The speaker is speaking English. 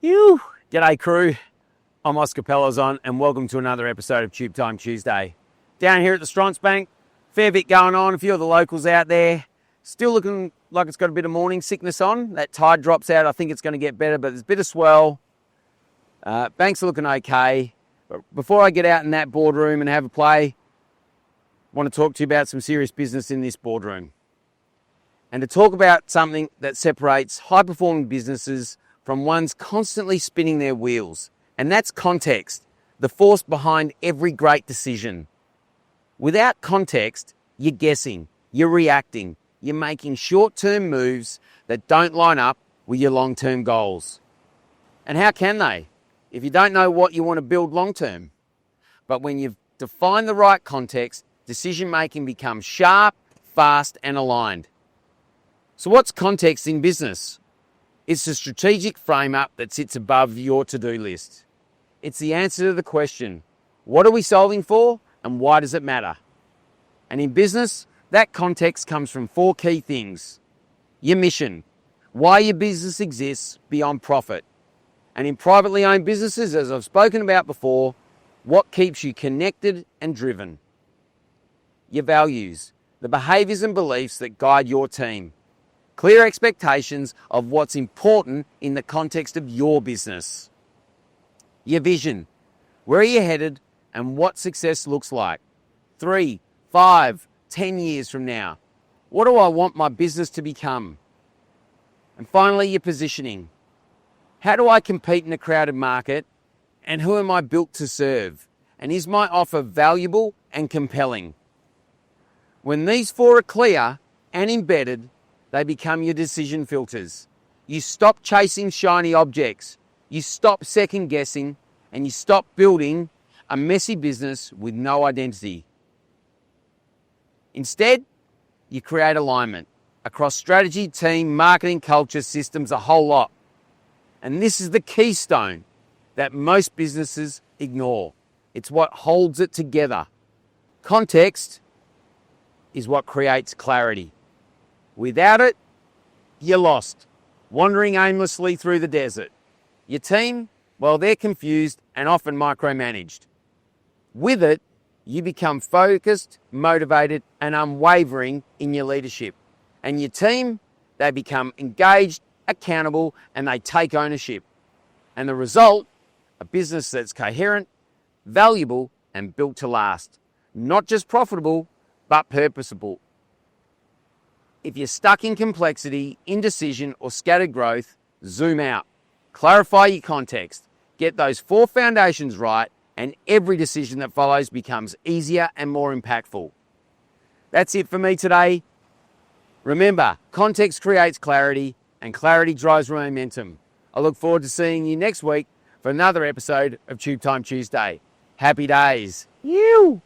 Phew. G'day crew, I'm Oscar Pelazon and welcome to another episode of Tube Time Tuesday. Down here at the Stronce Bank, fair bit going on, a few of the locals out there. Still looking like it's got a bit of morning sickness on. That tide drops out, I think it's going to get better, but there's a bit of swell. Banks are looking okay. But before I get out in that boardroom and have a play, I want to talk to you about some serious business in this boardroom. And to talk about something that separates high-performing businesses from ones constantly spinning their wheels. And that's context, the force behind every great decision. Without context, you're guessing, you're reacting, you're making short-term moves that don't line up with your long-term goals. And how can they, if you don't know what you want to build long-term? But when you've defined the right context, decision-making becomes sharp, fast, and aligned. So what's context in business? It's the strategic frame-up that sits above your to-do list. It's the answer to the question, what are we solving for and why does it matter? And in business, that context comes from four key things. Your mission, why your business exists beyond profit. And in privately owned businesses, as I've spoken about before, what keeps you connected and driven. Your values, the behaviours and beliefs that guide your team. Clear expectations of what's important in the context of your business. Your vision. Where are you headed and what success looks like? 3, 5, 10 years from now. What do I want my business to become? And finally, your positioning. How do I compete in a crowded market and who am I built to serve? And is my offer valuable and compelling? When these four are clear and embedded, they become your decision filters. You stop chasing shiny objects. You stop second guessing and you stop building a messy business with no identity. Instead, you create alignment across strategy, team, marketing, culture, systems, a whole lot. And this is the keystone that most businesses ignore. It's what holds it together. Context is what creates clarity. Without it, you're lost, wandering aimlessly through the desert. Your team, well, they're confused and often micromanaged. With it, you become focused, motivated, and unwavering in your leadership. And your team, they become engaged, accountable, and they take ownership. And the result, a business that's coherent, valuable, and built to last. Not just profitable, but purposeful. If you're stuck in complexity, indecision, or scattered growth, zoom out. Clarify your context. Get those four foundations right, and every decision that follows becomes easier and more impactful. That's it for me today. Remember, context creates clarity, and clarity drives momentum. I look forward to seeing you next week for another episode of Tube Time Tuesday. Happy days. You.